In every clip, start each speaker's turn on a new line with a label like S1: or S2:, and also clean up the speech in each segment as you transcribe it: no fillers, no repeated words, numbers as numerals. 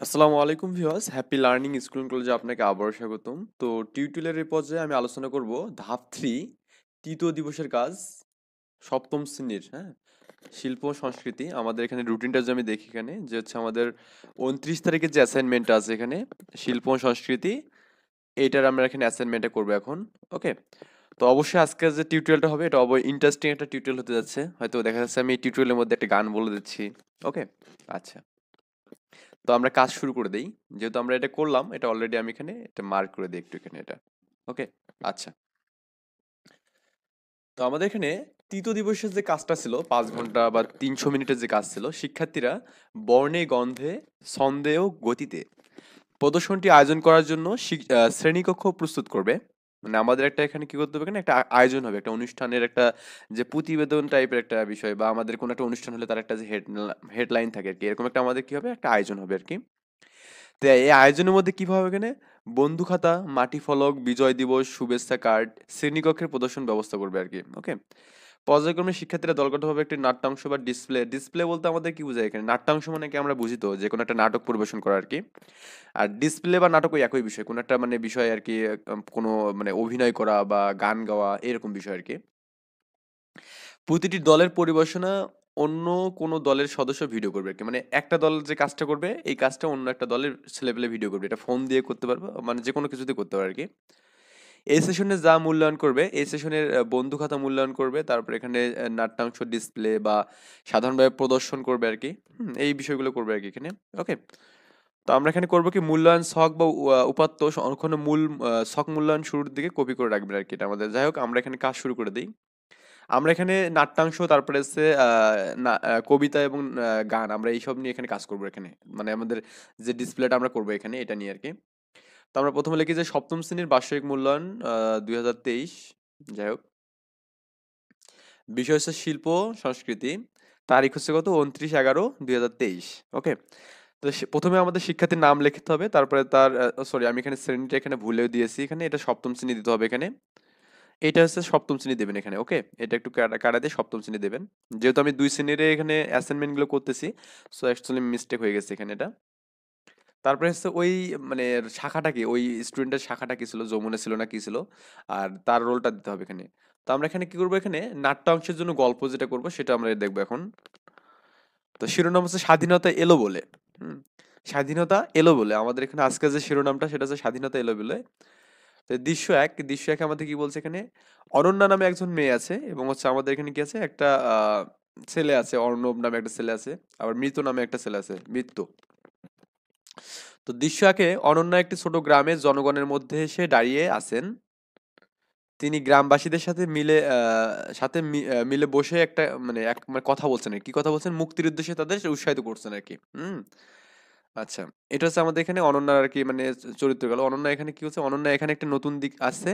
S1: আসসালামু আলাইকুম viewers, happy learning school and কলেজে আপনাকে আবারও স্বাগতম। তো টিউটোরিয়ালের এই পর্যায়ে আমি আলোচনা করব ধাপ 3 তৃতীয় দিবসের কাজ, সপ্তম শ্রেণীর, হ্যাঁ, শিল্প ও সংস্কৃতি। আমাদের এখানে রুটিনটা যে আমি দেখি এখানে যে হচ্ছে আমাদের 29 তারিখের যে অ্যাসাইনমেন্টটা আছে এখানে শিল্প ও সংস্কৃতি, এইটার আমরা এখানে অ্যাসাইনমেন্টটা করব এখন। ওকে, তো অবশ্যই আজকের যে টিউটোরিয়ালটা হবে এটা অবশ্যই ইন্টারেস্টিং একটা টিউটোরিয়াল হতে যাচ্ছে। হয়তো দেখা যাচ্ছে আমি এই টিউটোরিয়ালের মধ্যে একটা গান বলে দিচ্ছি। ওকে, আচ্ছা, তো আমরা কাজ শুরু করে দেই। যেহেতু আমরা এটা করলাম, এটা অলরেডি আমি এখানে এটা মার্ক করে দিই একটু এখানে এটা। ওকে, আচ্ছা, তো আমাদের এখানে তৃতীয় দিবসের যে কাজটা ছিল 5 ঘন্টা বা 300 মিনিটের যে কাজ ছিল, শিক্ষার্থীরা বর্ণে গন্ধে ছন্দে ও গতিতে প্রদর্শনটি আয়োজন করার জন্য শ্রেণীকক্ষ প্রস্তুত করবে। মানে আমাদের একটা এখানে কি করতে হবে, এখানে একটা আয়োজন হবে, একটা অনুষ্ঠানের একটা যে প্রতিবেদন টাইপের একটা বিষয়, বা আমাদের কোনো একটা অনুষ্ঠান হলে তার একটা যে হেডলাইন থাকে আর কি, এরকম একটা আমাদের কি হবে, একটা আয়োজন হবে আর কি। তো এই আয়োজনের মধ্যে কি পাবে এখানে, বন্ধু খাতা, মাটি ফলক, বিজয় দিবস, শুভেচ্ছা কার্ড, শ্রেণীকক্ষের প্রদর্শন ব্যবস্থা করবে আর কি। ওকে, পর্যায়ক্রমে শিক্ষার্থীরা দলগতভাবে একটি নাট্যাংশ বা ডিসপ্লে, ডিসপ্লে বলতে আমাদের কি বোঝায় এখানে, নাট্যাংশ মানে কি আমরা বুঝি তো যে কোনো একটা নাটক পরিবেশন করা আর কি। আর ডিসপ্লে বা নাটক ওই একই বিষয়, কোনো একটা মানে বিষয় আর কি, কোনো মানে অভিনয় করা বা গান গাওয়া এরকম বিষয় আর কি। প্রতিটি দলের পরিবেশনা অন্য কোনো দলের সদস্য ভিডিও করবে আর কি। মানে একটা দল যে কাজটা করবে এই কাজটা অন্য একটা দলের ছেলেপেলে ভিডিও করবে, এটা ফোন দিয়ে করতে পারবে, মানে যে কোনো কিছুতে করতে পারে আর কি। এই সেশনে যা মূল্যায়ন করবে, এই সেশনের বন্ধু খাতা মূল্যায়ন করবে, তারপর এখানে নাট্যাংশ ডিসপ্লে বা সাধারণভাবে প্রদর্শন করবে আর কি। এই বিষয়গুলো করবে আর কি এখানে। ওকে, তো আমরা এখানে করবো কি, মূল্যায়ন ছক বা উপাত্ত সংরক্ষণের মূল ছক মূল্যায়ন শুরুর দিকে কপি করে রাখবে আর কি, এটা আমাদের। যাই হোক, আমরা এখানে কাজ শুরু করে দিই। আমরা এখানে নাট্যাংশ, তারপরে হচ্ছে কবিতা এবং গান, আমরা এইসব নিয়ে এখানে কাজ করবো এখানে। মানে আমাদের যে ডিসপ্লেটা আমরা করবো এখানে এটা নিয়ে আর কি। তো আমরা প্রথমে লিখি যে সপ্তম শ্রেণীর বার্ষিক মূল্যায়ন 2023। যাই হোক, বিষয় হচ্ছে শিল্প সংস্কৃতি, তারিখ হচ্ছে কত, 29/11/2023। ওকে, তো প্রথমে আমাদের শিক্ষার্থীর নাম লিখতে হবে, তারপরে তার, সরি আমি এখানে শ্রেণীটা এখানে ভুলেও দিয়েছি, এখানে এটা সপ্তম শ্রেণী দিতে হবে এখানে। এটা হচ্ছে সপ্তম শ্রেণী দেবেন এখানে। ওকে, এটা একটু কাটা দিয়ে সপ্তম শ্রেণী দেবেন। যেহেতু আমি 2 শ্রেণীর এখানে অ্যাসাইনমেন্ট গুলো করতেছি, সো অ্যাকচুয়ালি মিস্টেক হয়ে গেছে এখানে এটা। তারপরে হচ্ছে ওই মানে শাখাটা কি, ওই স্টুডেন্টের শাখাটা কি ছিল, যমুনা ছিল না কি ছিল, আর তার রোলটা দিতে হবে এখানে। তো আমরা এখানে কি করবো, এখানে নাট্যাংশের জন্য গল্প যেটা করবো সেটা আমরা দেখবো এখন। তো শিরোনাম হচ্ছে স্বাধীনতা এলো বলে। হুম, স্বাধীনতা এলো বলে আমাদের এখানে আজকে যে শিরোনামটা সেটা হচ্ছে স্বাধীনতা এলো বলে। তো দৃশ্য এক আমাদের কি বলছে এখানে, অনন্যা নামে একজন মেয়ে আছে, এবং হচ্ছে আমাদের এখানে কি আছে, একটা ছেলে আছে, অর্ণব নামে একটা ছেলে আছে, আবার মৃত নামে একটা ছেলে আছে, মৃত্যু। তো দৃশ্য 1-এ অনন্যা একটি ছোট গ্রামের জনগণের মধ্যে এসে দাঁড়িয়ে আছেন। তিনি গ্রামবাসীদের সাথে মিলে বসে একটা মানে কথা বলছেন, কি কথা বলছেন, মুক্তির উদ্দেশ্যে তাদের উৎসাহিত করছেন আর কি। আচ্ছা, এটা হচ্ছে আমাদের এখানে অনন্যার আর কি মানে চরিত্র গেল। অনন্যা এখানে কি হচ্ছে, অনন্যা এখানে একটা নতুন দিক আসছে,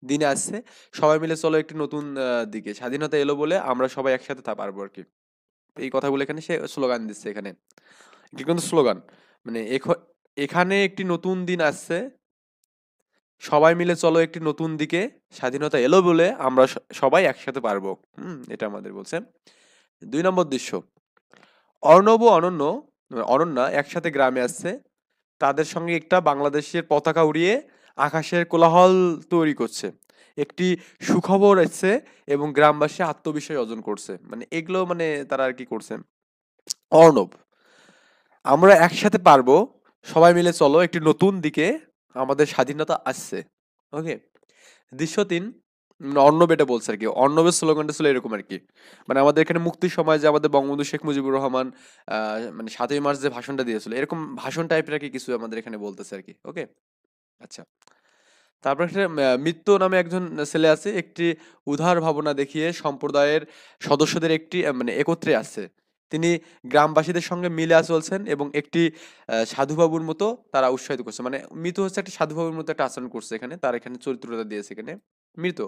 S1: দিনে আসছে, সবাই মিলে চলো একটি নতুন দিকে, স্বাধীনতা এলো বলে আমরা সবাই একসাথে পারবো আর কি। এই কথাগুলো এখানে সে স্লোগান দিচ্ছে এখানে। এটি কিন্তু স্লোগান, মানে এখানে একটি নতুন দিন আসছে, সবাই মিলে চলো একটি নতুন দিকে, স্বাধীনতা এলো বলে আমরা সবাই একসাথে পারবো। এটা আমাদের বলছে। 2 নম্বর দৃশ্য, অর্ণব ও অনন্যা একসাথে গ্রামে আসছে, তাদের সঙ্গে একটা বাংলাদেশের পতাকা উড়িয়ে আকাশের কোলাহল তৈরি করছে। একটি সুখবর এসেছে এবং গ্রামবাসী আত্মবিশ্বাস অর্জন করছে, মানে এগুলো মানে তারা আর কি করছে। অর্ণব, আমরা একসাথে পারবো, সবাই মিলে চলো একটি নতুন দিকে, আমাদের স্বাধীনতা আসছে। ওকে, দৃশ্য 3, অর্ণব এটা বলছে আর কি। অর্ণবের স্লোগানটা ছিল এরকম আর কি, মানে আমাদের এখানে মুক্তির সময় যে আমাদের বঙ্গবন্ধু শেখ মুজিবুর রহমান মানে 7ই মার্চ যে ভাষণটা দিয়েছিল, এরকম ভাষণ টাইপের আর কি কিছু আমাদের এখানে বলতেছে আর কি। ওকে, আচ্ছা, তারপর একটা মিত্র নামে একজন ছেলে আছে, একটি উদার ভাবনা দেখিয়ে সম্প্রদায়ের সদস্যদের একটি মানে একত্রে আছে। তিনি গ্রামবাসীদের সঙ্গে মিলে চলছেন এবং একটি সাধুবাবুর মতো তারা উৎসাহিত করছে, মানে মৃত হচ্ছে একটা সাধুবাবুর মতো একটা আচরণ করছে এখানে, তার এখানে চরিত্রটা দিয়েছে এখানে মৃত।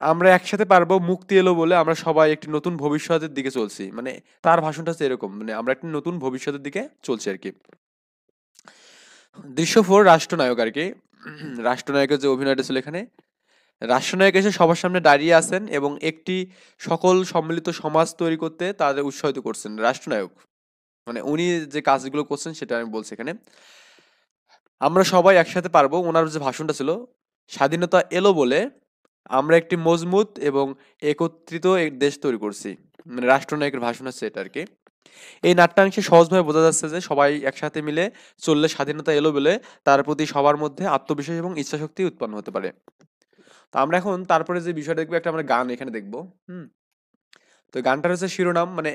S1: আমরা একসাথে পারবো, মুক্তি এলো বলে আমরা সবাই একটি নতুন ভবিষ্যতের দিকে চলছি, মানে তার ভাষণটা হচ্ছে এরকম, মানে আমরা একটি নতুন ভবিষ্যতের দিকে চলছি আর কি। দৃশ্য 4, রাষ্ট্রনায়ক আর কি। রাষ্ট্রনায়কের যে অভিনয়টা ছিল এখানে, রাষ্ট্রনায়ক এসে সবার সামনে দাঁড়িয়ে আছেন এবং একটি সকল সম্মিলিত সমাজ তৈরি করতে তাদের উৎসাহিত করছেন রাষ্ট্রনায়ক। মানে উনি যে কাজগুলো করছেন সেটা আমি বলছি এখানে। আমরা সবাই একসাথে পারবো, ওনার যে ভাষণটা ছিল, স্বাধীনতা এলো বলে আমরা একটি মজবুত এবং একত্রিত দেশ তৈরি করছি। মানে রাষ্ট্রনায়কের ভাষণ হচ্ছে এটা আর কি। এই নাট্যাংশে সহজভাবে বোঝা যাচ্ছে যে সবাই একসাথে মিলে চললে স্বাধীনতা এলো বলে তার প্রতি সবার মধ্যে আত্মবিশ্বাস এবং ইচ্ছাশক্তি উৎপন্ন হতে পারে। তো আমরা এখন তারপরে যে বিষয়টা দেখবো, একটা আমরা গান এখানে দেখবো। হুম। তো গানটার হচ্ছে শিরোনাম, মানে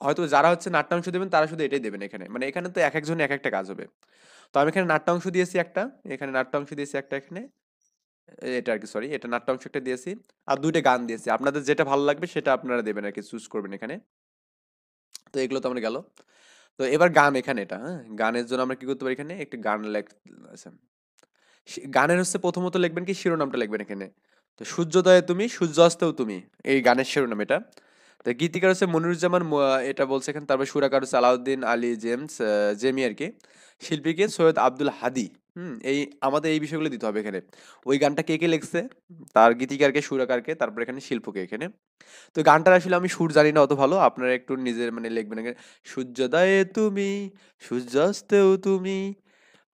S1: হয়তো যারা হচ্ছে নাট্যাংশ দেবেন তারা শুধু এটাই দেবেন এখানে, মানে এখানে তো এক একজন এক একটা কাজ হবে। তো আমি এখানে নাট্যাংশ দিয়েছি একটা, এখানে নাট্যাংশ দিয়েছি একটা এখানে, এটা আর কি, সরি, এটা নাট্যাংশ একটা দিয়েছি, আর দুইটা গান দিয়েছি। আপনাদের যেটা ভালো লাগবে সেটা আপনারা দেবেন আর কি, চুজ করবেন এখানে। তো এগুলো তো আমরা গেল। তো এবার গান এখানে এটা, হ্যাঁ, গানের জন্য আমরা কি করতে পারি, এখানে একটি গান আচ্ছা, গানের হচ্ছে প্রথমত লিখবেন কি, শিরোনামটা লিখবেন এখানে। তো সূর্যোদয়ে তুমি, সূর্যাস্তেও তুমি, এই গানের শিরোনাম এটা। তো গীতিকার হচ্ছে মনিরুজ্জামান এটা বলছে এখানে। তারপর সুরাকার হচ্ছে আলাউদ্দিন আলী জেমস, জেমি আর কি। শিল্পীকে সৈয়দ আব্দুল হাদি। এই আমাদের এই বিষয়গুলো দিতে হবে এখানে। ওই গানটা কে কে লিখছে, তার গীতিকারকে, সুরাকারকে, তারপর এখানে শিল্পকে এখানে। তো গানটার আসলে আমি সুর জানি না অত ভালো, আপনারা একটু নিজের মানে লিখবেন এখানে। সূর্যোদয়ে তুমি, সূর্যাস্তেও তুমি,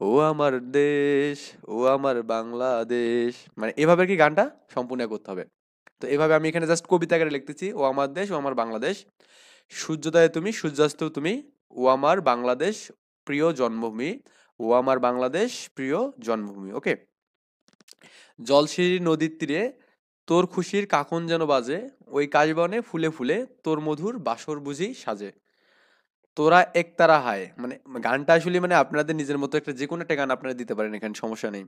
S1: ও আমার দেশ, ও আমার বাংলাদেশ, মানে এভাবে কি গানটা সম্পূর্ণ করতে হবে। তো এভাবে আমি এখানে জাস্ট কবিতা আকারে লিখতেছি, ও আমার দেশ, ও আমার বাংলাদেশ, সূর্যোদয়ে তুমি, সূর্যাস্তেও তুমি, ও আমার বাংলাদেশ প্রিয় জন্মভূমি, ও আমার বাংলাদেশ প্রিয় জন্মভূমি। ওকে। জলশিরি নদীর তীরে তোর খুশির কাকন যেন বাজে, ওই কাশবনে ফুলে ফুলে তোর মধুর বাসর বুঝি সাজে, তোরা একতারা হায়, মানে গানটা আসলে মানে আপনাদের নিজের মতো একটা যে কোনো একটা গান আপনারা দিতে পারেন এখানে, সমস্যা নেই।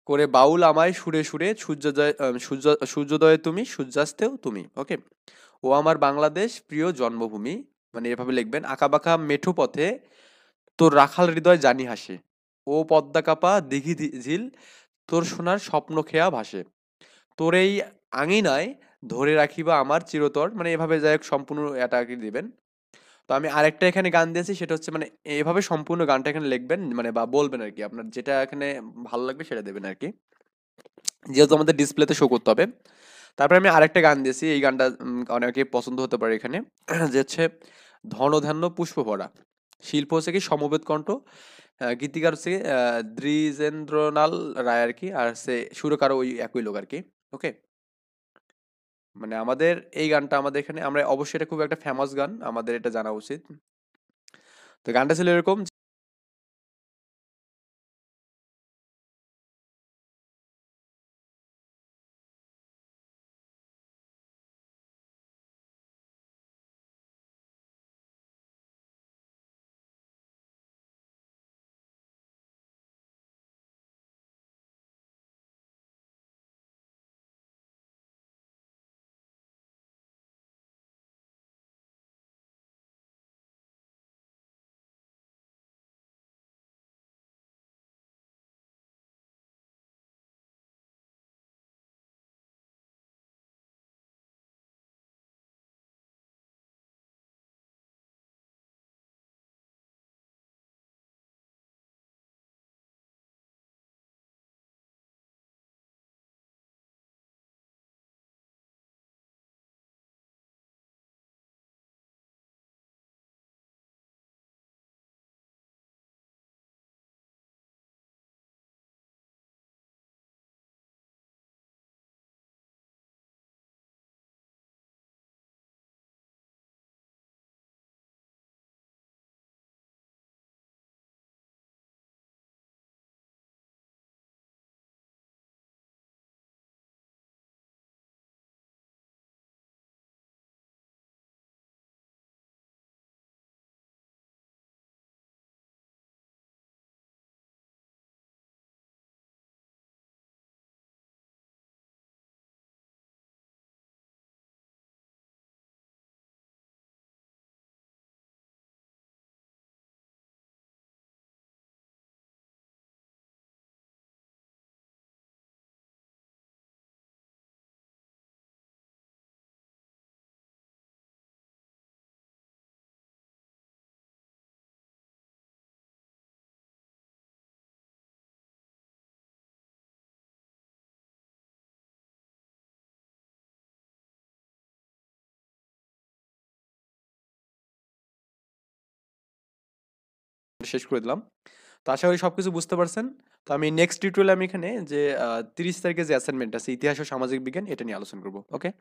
S1: করে বাউল আমায় সুরে সুরে, সূর্যোদয় সূর্যোদয়ে তুমি, সূর্যাস্তেও তুমি। ওকে। ও আমার বাংলাদেশ প্রিয় জন্মভূমি, মানে এভাবে লিখবেন। আঁকাবাঁকা মেঠো পথে তোর রাখাল হৃদয় জানি হাসে, ও পদ্মা কাপা দিঘি ঝিল তোর সোনার স্বপ্ন খেয়া ভাসে, তোর এই আঙিনায় ধরে রাখিবা আমার চিরতর, মানে এভাবে যাই হোক সম্পূর্ণ এটা আর কি দিবেন। তো আমি আরেকটা এখানে গান দিয়েছি, সেটা হচ্ছে মানে এভাবে সম্পূর্ণ গানটা এখানে লিখবেন, মানে বা বলবেন আর কি, আপনার যেটা এখানে ভালো লাগবে সেটা দেবেন আর কি, যেহেতু আমাদের ডিসপ্লেতে শো করতে হবে। তারপরে আমি আরেকটা গান দিয়েছি, এই গানটা অনেকে পছন্দ হতে পারে এখানে, যে হচ্ছে ধনধান্য পুষ্প ভরা। শিল্প হচ্ছে কি সমবেত কণ্ঠ, গীতিকার হচ্ছে দ্বিজেন্দ্রলাল রায় আর কি, আর হচ্ছে সুরকারও ওই একই লোক আর কি। ওকে। মানে আমাদের এই গানটা আমাদের এখানে, আমরা অবশ্যই এটা খুব একটা ফেমাস গান, আমাদের এটা জানা উচিত। তো গানটা ছিল এরকম। শেষ করে দিলাম। তো আশা করি সবকিছু বুঝতে পারছেন। তো আমি নেক্সট টিউটোরিয়ালে আমি এখানে যে 30 তারিখে যে অ্যাসাইনমেন্ট আছে ইতিহাস ও সামাজিক বিজ্ঞান এটা নিয়ে আলোচনা করব। ওকে?